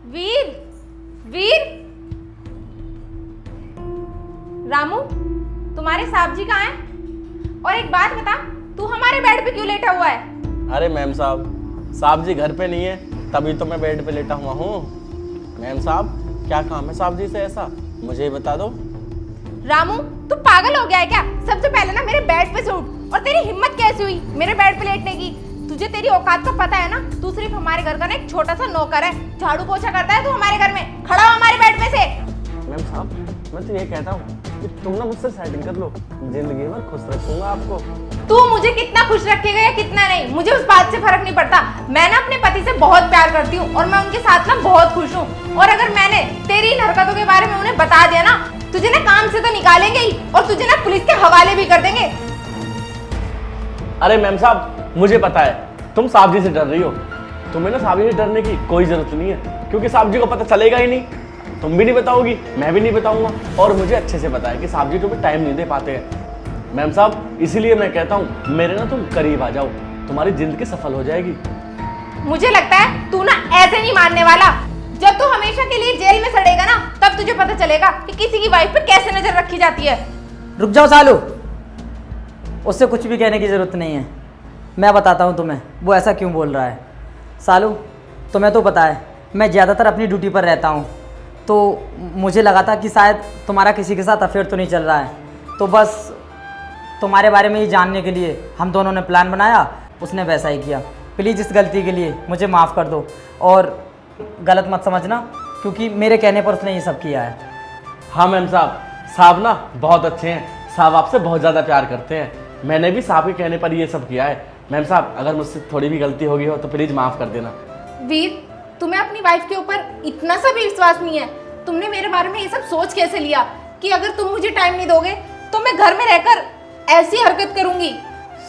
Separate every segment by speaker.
Speaker 1: वीर, वीर, रामू, तुम्हारे साहब जी कहाँ हैं? और एक बात बता, तू हमारे बेड पे क्यों लेटा हुआ है?
Speaker 2: अरे मैम साहब जी घर पे नहीं है, तभी तो मैं बेड पे लेटा हुआ हूँ। मैम साहब, क्या काम है साहब जी से ऐसा, मुझे बता दो।
Speaker 1: रामू, तू पागल हो गया है क्या? सबसे पहले ना मेरे बेड पे से उठ। और तेरी हिम्मत कैसे हुई मेरे बेड पे लेटने की? तुझे तेरी औकात का पता है ना? तू सिर्फ हमारे घर का ना एक छोटा सा नौकर है। झाड़ू पोछा करता है तू हमारे घर में। खड़ा हो हमारे बेड पे से।
Speaker 2: मैम साहब, मैं तो ये कहता हूँ कि तुम ना मुझसे सेटिंग कर लो, जिंदगी में खुश रखूंगा आपको।
Speaker 1: तू मुझे कितना खुश रखेगा या कितना नहीं, मुझे उस बात से फर्क नहीं पड़ता। मैं ना अपने पति से बहुत प्यार करती हूँ और मैं उनके साथ ना बहुत खुश हूँ। और अगर मैंने तेरी इन हरकतों के बारे में उन्हें बता दिया ना, तुझे ना काम से तो निकालेंगे ही और तुझे ना पुलिस के हवाले भी कर देंगे।
Speaker 2: अरे मैम साहब, मुझे पता है तुम साहब जी से डर रही हो। तुम्हें ना साहब जी से डरने की कोई जरूरत नहीं है, क्योंकि साहब जी को पता चलेगा ही नहीं। तुम भी नहीं बताओगी, मैं भी नहीं बताऊंगा, और मुझे अच्छे से पता है कि साहब जी तुम्हें टाइम नहीं दे पाते हैं। मैम साहब, इसीलिए मैं कहता हूँ मेरे ना तुम करीब आ जाओ, तुम्हारी जिंदगी सफल हो जाएगी।
Speaker 1: मुझे लगता है तू ना ऐसे नहीं मानने वाला। जब तू हमेशा के लिए जेल में सड़ेगा ना, तब तुझे पता चलेगा कि किसी की वाइफ पे कैसे नजर रखी जाती है।
Speaker 3: रुक जाओ सालू, उससे कुछ भी कहने की ज़रूरत नहीं है। मैं बताता हूँ तुम्हें वो ऐसा क्यों बोल रहा है। सालू, तुम्हें तो पता है मैं ज़्यादातर अपनी ड्यूटी पर रहता हूँ, तो मुझे लगा था कि शायद तुम्हारा किसी के साथ अफेयर तो नहीं चल रहा है, तो बस तुम्हारे बारे में ही जानने के लिए हम दोनों ने प्लान बनाया। उसने वैसा ही किया। प्लीज़ इस गलती के लिए मुझे माफ़ कर दो और गलत मत समझना, क्योंकि मेरे कहने पर उसने ये सब किया है।
Speaker 2: हाँ मैम साहब ना बहुत अच्छे हैं, साहब आपसे बहुत ज़्यादा प्यार करते हैं। मैंने भी साहब के कहने पर ये सब किया है। मैम साहब, अगर मुझसे थोड़ी भी गलती होगी हो तो प्लीज़ माफ़ कर देना।
Speaker 1: वीर, तुम्हें अपनी वाइफ के ऊपर इतना सा भी विश्वास नहीं है? तुमने मेरे बारे में ये सब सोच कैसे लिया कि अगर तुम मुझे टाइम नहीं दोगे तो मैं घर में रहकर ऐसी हरकत करूंगी?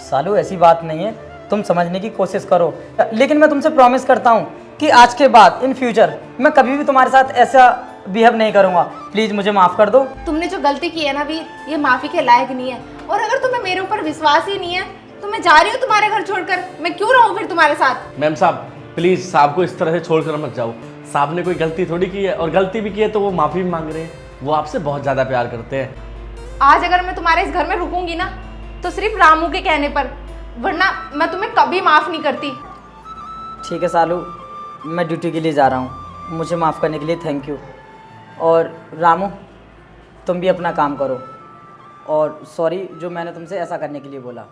Speaker 3: सालू, ऐसी बात नहीं है, तुम समझने की कोशिश करो। लेकिन मैं तुमसे प्रॉमिस करता हूँ कि आज के बाद इन फ्यूचर मैं कभी भी तुम्हारे साथ ऐसा बिहेव नहीं करूँगा। प्लीज़ मुझे माफ़ कर दो। तुमने
Speaker 1: जो गलती की है ना वीर, ये माफी के लायक नहीं है। और अगर तुम्हें मेरे ऊपर विश्वास ही नहीं है तो मैं जा रही हूँ तुम्हारे घर छोड़कर। मैं क्यों रहूँ फिर तुम्हारे साथ?
Speaker 2: मैम साहब, प्लीज़ साहब को इस तरह से छोड़कर मत जाओ। साहब ने कोई गलती थोड़ी की है, और गलती भी की है तो वो माफ़ी भी मांग रहे हैं। वो आपसे बहुत ज़्यादा प्यार करते हैं।
Speaker 1: आज अगर मैं तुम्हारे इस घर में रुकूंगी ना, तो सिर्फ रामू के कहने पर, वरना मैं तुम्हें कभी माफ़ नहीं करती।
Speaker 3: ठीक है सालू, मैं ड्यूटी के लिए जा रहा हूँ, मुझे माफ़ करने के लिए थैंक यू। और रामू, तुम भी अपना काम करो, और सॉरी जो मैंने तुमसे ऐसा करने के लिए बोला।